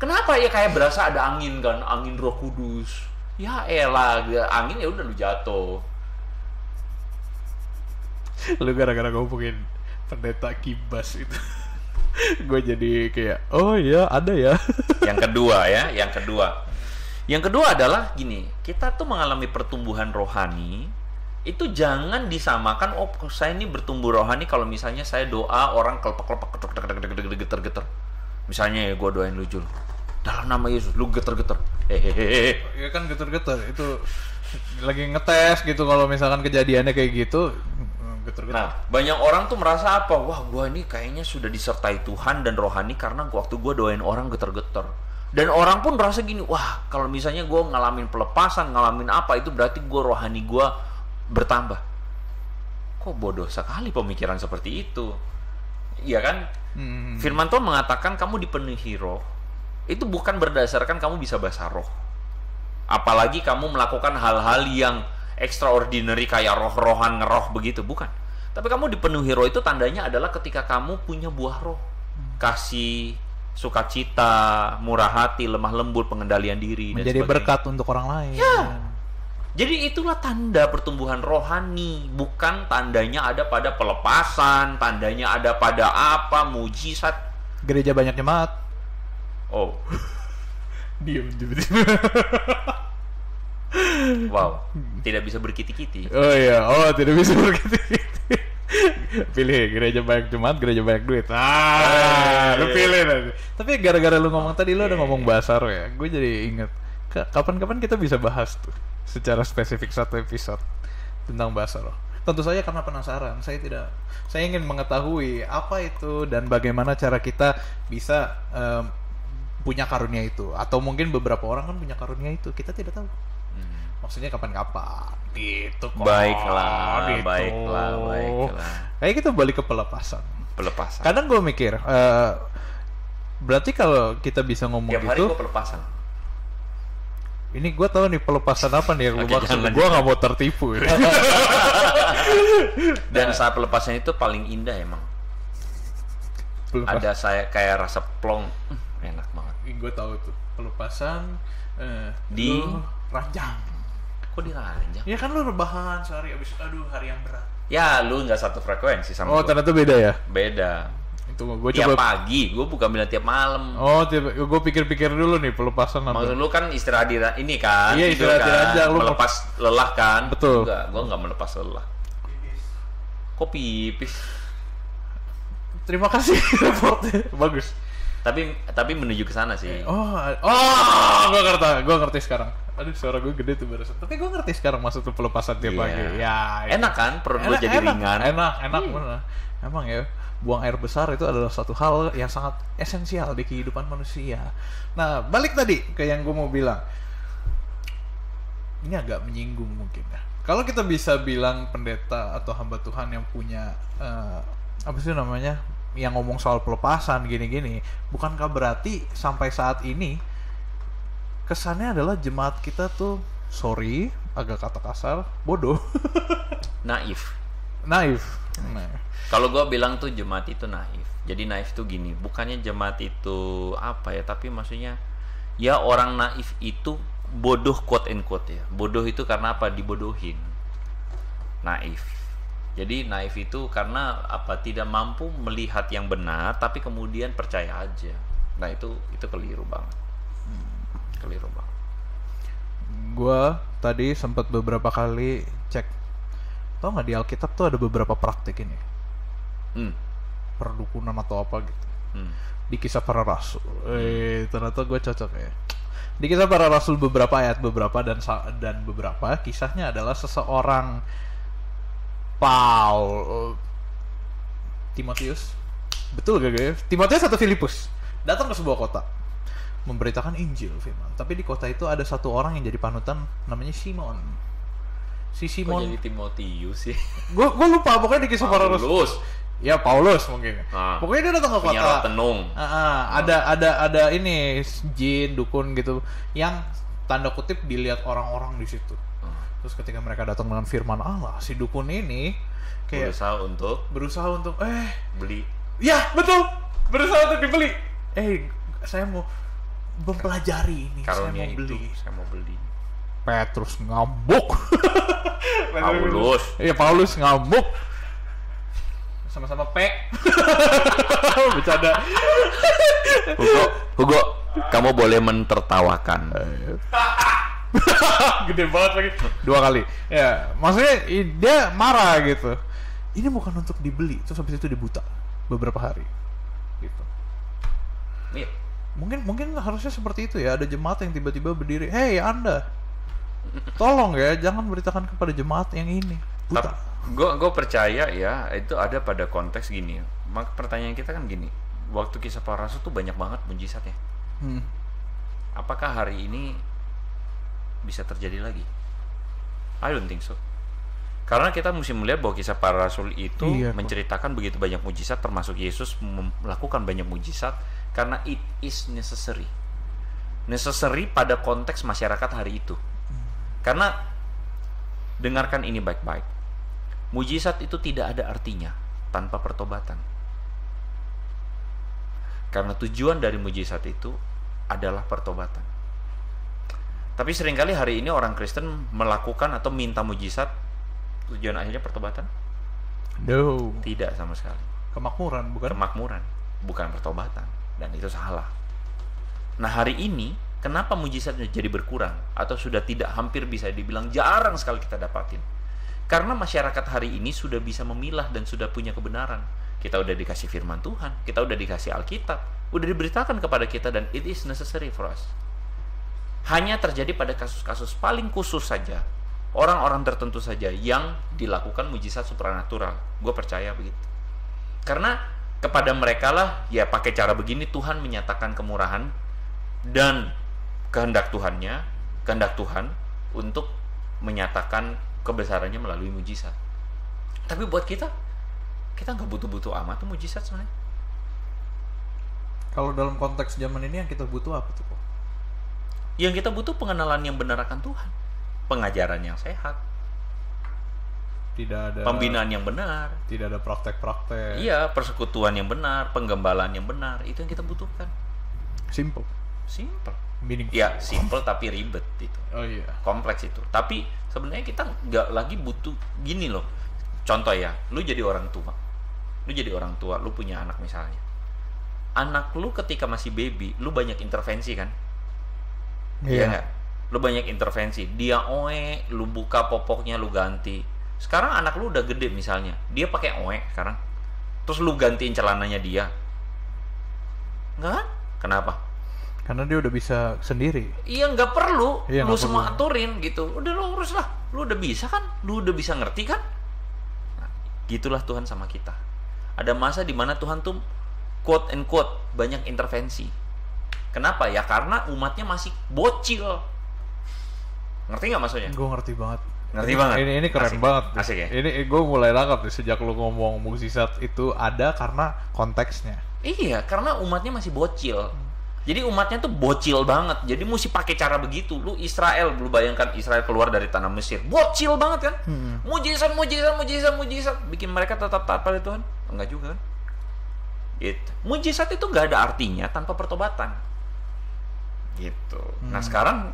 Kenapa ya kayak berasa ada angin kan? Angin Roh Kudus. Ya elah, angin ya udah lu jatuh. Lu gara-gara ngomongin pendeta kibas itu. Gue jadi kayak, oh iya ada ya. Yang kedua adalah gini, kita tuh mengalami pertumbuhan rohani, itu jangan disamakan, oh saya ini bertumbuh rohani kalau misalnya saya doa orang kelepek-kelepek geter-geter. Misalnya ya gue doain lu Jul, dalam nama Yesus, lu geter-geter. Ya kan geter-geter, itu lagi ngetes gitu kalau misalkan kejadiannya kayak gitu. Geter-geter. Nah, banyak orang tuh merasa apa? Wah, gue ini kayaknya sudah disertai Tuhan dan rohani karena waktu gue doain orang geter-geter. Dan orang pun merasa gini, wah kalau misalnya gue ngalamin pelepasan, ngalamin apa, itu berarti gue rohani gue bertambah. Kok bodoh sekali pemikiran seperti itu. Iya kan? Firman Tuhan mengatakan kamu dipenuhi roh. Itu bukan berdasarkan kamu bisa bahasa roh. Apalagi kamu melakukan hal-hal yang extraordinary kayak roh-rohan ngeroh begitu, bukan. Tapi kamu dipenuhi roh itu tandanya adalah ketika kamu punya buah roh. Kasih, sukacita, murah hati, lemah lembut, pengendalian diri, menjadi dan berkat untuk orang lain. Ya. Jadi itulah tanda pertumbuhan rohani, bukan tandanya ada pada pelepasan, tandanya ada pada apa, mujizat. Gereja banyak jemaat. Oh. Diam. Wow, tidak bisa berkiti-kiti. Oh iya, tidak bisa berkiti-kiti. Pilih gereja banyak jemaat, gereja banyak duit. Lu pilih nanti. Tapi gara-gara lu ngomong tadi, lu udah ngomong bahasa roh ya. Gue jadi inget, kapan-kapan kita bisa bahas tuh secara spesifik satu episode tentang bahasa roh. Tentu saja karena penasaran. Saya ingin mengetahui apa itu dan bagaimana cara kita bisa punya karunia itu. Atau mungkin beberapa orang kan punya karunia itu, kita tidak tahu. Maksudnya kapan-kapan gitu kok. Baiklah. Kayak kita balik ke pelepasan. Kadang gue mikir, berarti kalau kita bisa ngomong tiap gitu, hari gue pelepasan. Ini gue tahu nih pelepasan apa nih yang lu maksud. Gue gak mau tertipu. Dan saat pelepasan itu paling indah emang. Ada saya kayak rasa plong, enak banget. Gue tahu tuh pelepasan di ranjang. Kok diranjang? Ya kan lu rebahan sehari abis hari yang berat. Ya lu nggak satu frekuensi sama gua. Ternyata beda ya? Beda. Itu gua tiap pagi, gua bukan bilang tiap malam. Gua pikir-pikir dulu nih pelepasan apa. Maksud lu kan istirahat ini kan? Iya, istirahat di ranjang. Lu melepas lelah kan? Betul. Enggak, gua nggak melepas lelah. Kok pipis? Terima kasih reportnya. Bagus. Tapi menuju ke sana sih. Gua ngerti sekarang. Aduh, suara gue gede tuh barusan. Tapi gue ngerti sekarang maksud tuh pelepasan tiap pagi. Ya, enak kan? Perut gue jadi ringan. Enak bener. Emang ya, buang air besar itu adalah satu hal yang sangat esensial di kehidupan manusia. Nah, balik tadi ke yang gue mau bilang. Ini agak menyinggung mungkin ya. Kalau kita bisa bilang pendeta atau hamba Tuhan yang punya apa sih namanya, yang ngomong soal pelepasan gini-gini, bukankah berarti sampai saat ini kesannya adalah jemaat kita tuh, sorry agak kata kasar, bodoh. Naif. Kalau gue bilang tuh jemaat itu naif. Jadi naif tuh gini, bukannya jemaat itu apa ya, tapi maksudnya ya orang naif itu bodoh, quote and quote ya. Bodoh itu karena apa? Dibodohin. Naif. Jadi naif itu karena apa? Tidak mampu melihat yang benar, tapi kemudian percaya aja. Nah itu keliru banget. Keliru banget. Gua tadi sempat beberapa kali cek. Tau nggak di Alkitab tuh ada beberapa praktik ini. Perdukunan atau apa gitu. Di Kisah Para Rasul. Ternyata gue cocok ya. Di Kisah Para Rasul beberapa ayat dan beberapa kisahnya adalah seseorang Timotius. Betul gak guys? Timotius atau Filipus datang ke sebuah kota memberitakan Injil firman. Tapi di kota itu ada satu orang yang jadi panutan namanya Simon. Si Simon. Kok jadi Timotius sih? Gue lupa pokoknya di Kisah Para Rasul. Ya Paulus mungkin. Pokoknya dia datang ke kota. Penyerap tenung. Ada ini jin, dukun gitu yang tanda kutip dilihat orang-orang di situ. Terus ketika mereka datang dengan firman Allah, si dukun ini kayak berusaha untuk beli. Ya, betul. Berusaha untuk dibeli. Saya mau mempelajari ini. Karunia saya mau beli. beli. Petrus ngamuk. Paulus. Iya, Paulus ngamuk. Sama-sama P. Bercanda. Hugo, kamu boleh mentertawakan. Gede banget lagi. 2 kali. Ya, maksudnya dia marah gitu. Ini bukan untuk dibeli. Terus habis itu dibuta beberapa hari. Gitu. Iya. Mungkin harusnya seperti itu ya. Ada jemaat yang tiba-tiba berdiri, "Hei, Anda. Tolong ya, jangan beritakan kepada jemaat yang ini." Buta. Gue percaya ya, itu ada pada konteks gini. Pertanyaan kita kan gini. Waktu Kisah Para Rasul tuh banyak banget mujizat ya. Apakah hari ini bisa terjadi lagi? I don't think so. Karena kita mesti melihat bahwa Kisah Para Rasul itu menceritakan begitu banyak mujizat, termasuk Yesus melakukan banyak mujizat karena it is necessary. Necessary pada konteks masyarakat hari itu. Karena dengarkan ini baik-baik. Mujizat itu tidak ada artinya tanpa pertobatan. Karena tujuan dari mujizat itu adalah pertobatan. Tapi seringkali hari ini orang Kristen melakukan atau minta mujizat, tujuan akhirnya pertobatan? No. Tidak sama sekali. Kemakmuran, bukan pertobatan. Dan itu salah. Nah hari ini, kenapa mujizatnya jadi berkurang? Atau sudah tidak, hampir bisa dibilang jarang sekali kita dapatin? Karena masyarakat hari ini sudah bisa memilah dan sudah punya kebenaran. Kita udah dikasih firman Tuhan, kita udah dikasih Alkitab, udah diberitakan kepada kita dan it is necessary for us. Hanya terjadi pada kasus-kasus paling khusus saja, orang-orang tertentu saja yang dilakukan mujizat supranatural. Gue percaya begitu. Karena kepada mereka lah, ya pakai cara begini Tuhan menyatakan kemurahan dan kehendak Tuhan untuk menyatakan kebesarannya melalui mujizat. Tapi buat kita nggak butuh-butuh amat tuh mujizat sebenarnya. Kalau dalam konteks zaman ini yang kita butuh apa tuh? Yang kita butuh pengenalan yang benar akan Tuhan, pengajaran yang sehat, tidak ada pembinaan yang benar, tidak ada praktek-praktek. Iya, persekutuan yang benar, penggembalaan yang benar, itu yang kita butuhkan. Simple. Meaningful. Ya, simple tapi ribet itu. Oh iya. Kompleks itu. Tapi sebenarnya kita nggak lagi butuh gini loh. Contoh ya, lu jadi orang tua, lu punya anak misalnya. Anak lu ketika masih baby, lu banyak intervensi kan? Iya nggak? Lu banyak intervensi. Dia lu buka popoknya, lu ganti. Sekarang anak lu udah gede misalnya, dia pakai sekarang. Terus lu gantiin celananya dia. Nggak? Kenapa? Karena dia udah bisa sendiri. Iya, nggak perlu. Iya, lu semua aturin gitu. Udah lu urus lah. Lu udah bisa kan? Lu udah bisa ngerti kan? Nah, gitulah Tuhan sama kita. Ada masa di mana Tuhan tuh quote and quote banyak intervensi. Kenapa? Ya karena umatnya masih bocil. Ngerti nggak maksudnya? Gue ngerti banget. Ngerti banget. Ini keren Asik. banget. Asik ya? Ini gue mulai nangkap nih sejak lu ngomong mukjizat itu ada karena konteksnya. Iya, karena umatnya masih bocil. Jadi umatnya tuh bocil banget. Jadi mesti pakai cara begitu. Lu bayangkan Israel keluar dari tanah Mesir. Bocil banget kan? Mujizat. Bikin mereka tetap taat pada Tuhan? Enggak juga kan? Gitu. Mujizat itu nggak ada artinya tanpa pertobatan. Gitu. Nah sekarang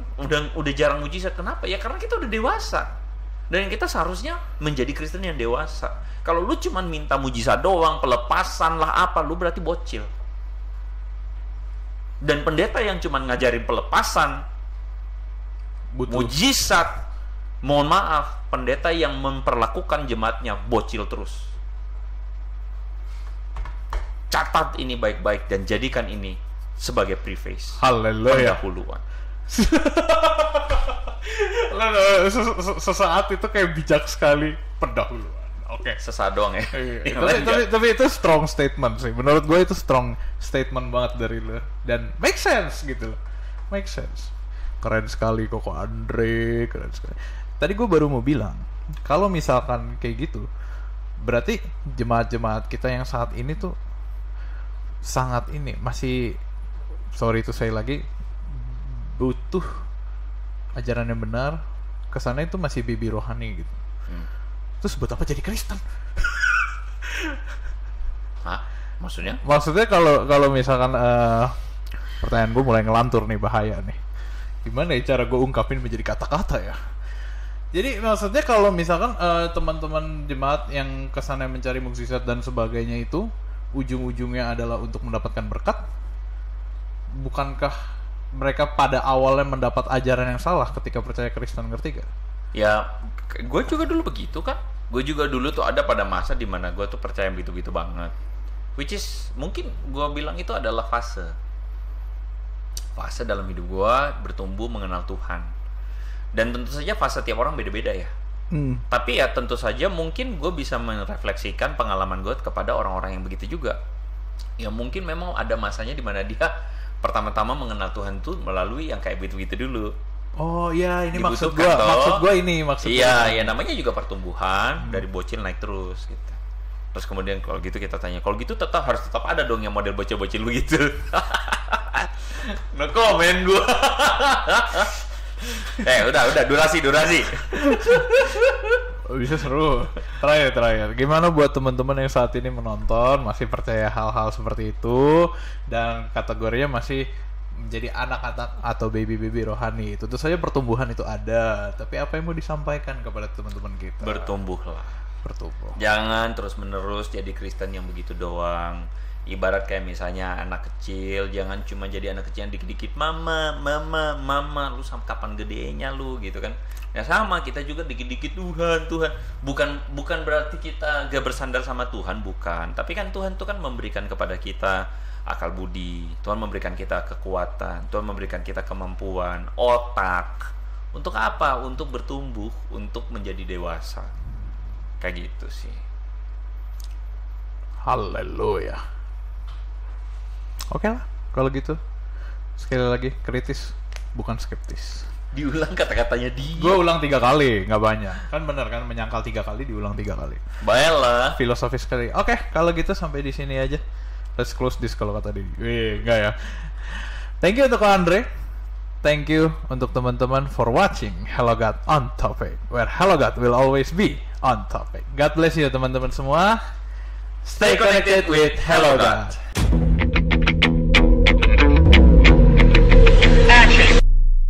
udah jarang mujizat. Kenapa? Ya karena kita udah dewasa. Dan kita seharusnya menjadi Kristen yang dewasa. Kalau lu cuman minta mujizat doang, pelepasan lah apa, lu berarti bocil. Dan pendeta yang cuman ngajarin pelepasan, mujizat, mohon maaf, pendeta yang memperlakukan jemaatnya bocil terus. Catat ini baik-baik dan jadikan ini sebagai preface. Haleluya. Pendahuluan. Sesaat itu kayak bijak sekali, pendahuluan. Oke. Sesaat doang ya. Tapi itu strong statement sih. Menurut gue itu strong statement banget dari lu. Dan make sense gitu loh. Make sense. Keren sekali Koko Andre, keren sekali. Tadi gue baru mau bilang, kalau misalkan kayak gitu, berarti jemaat-jemaat kita yang saat ini tuh sangat ini masih, sorry itu saya lagi, butuh ajaran yang benar. Kesannya itu masih baby rohani gitu. Terus buat apa jadi Kristen? Hah? Maksudnya? Maksudnya kalau misalkan pertanyaan gue mulai ngelantur nih, bahaya nih. Gimana ya cara gue ungkapin menjadi kata-kata ya? Jadi maksudnya kalau misalkan teman-teman jemaat yang kesannya mencari mukjizat dan sebagainya itu ujung-ujungnya adalah untuk mendapatkan berkat, bukankah mereka pada awalnya mendapat ajaran yang salah ketika percaya Kristen, ngerti gak? Ya, gue juga dulu begitu kan. Gue juga dulu tuh ada pada masa dimana gue tuh percaya begitu-begitu banget. Which is, mungkin gue bilang itu adalah fase dalam hidup gue bertumbuh mengenal Tuhan. Dan tentu saja fase tiap orang beda-beda ya. Tapi ya tentu saja mungkin gue bisa merefleksikan pengalaman gue kepada orang-orang yang begitu juga. Ya mungkin memang ada masanya dimana dia pertama-tama mengenal Tuhan tuh melalui yang kayak begitu-begitu dulu. Oh iya, ini maksud gue ini. Iya, ya namanya juga pertumbuhan, dari bocil naik terus gitu. Terus kemudian kalau gitu kita tanya, kalau gitu harus tetap ada dong yang model bocil-bocil begitu. No comment gue. Udah durasi. Bisa seru. Terakhir. Gimana buat teman-teman yang saat ini menonton masih percaya hal-hal seperti itu dan kategorinya masih menjadi anak-anak atau baby-baby rohani? Tentu saja pertumbuhan itu ada, tapi apa yang mau disampaikan kepada teman-teman kita? Bertumbuh. Jangan terus-menerus jadi Kristen yang begitu doang. Ibarat kayak misalnya anak kecil, jangan cuma jadi anak kecil yang dikit-dikit mama, lu sampai kapan gedenya lu gitu kan. Ya sama, kita juga dikit-dikit Tuhan. Bukan berarti kita gak bersandar sama Tuhan, bukan. Tapi kan Tuhan tuh kan memberikan kepada kita akal budi, Tuhan memberikan kita kekuatan, Tuhan memberikan kita kemampuan, otak. Untuk apa? Untuk bertumbuh, untuk menjadi dewasa. Kayak gitu sih. Haleluya. Oke lah, kalau gitu sekali lagi kritis, bukan skeptis. Diulang kata-katanya dia. Gue ulang 3 kali, nggak banyak. Kan bener kan, menyangkal 3 kali, diulang 3 kali. Baiklah. Filosofis sekali. Oke, kalau gitu sampai di sini aja. Let's close this kalau kata dia. Enggak ya. Thank you untuk Andre. Thank you untuk teman-teman for watching Hello God on Topic, where Hello God will always be on topic. God bless you teman-teman semua. Stay connected with Hello God.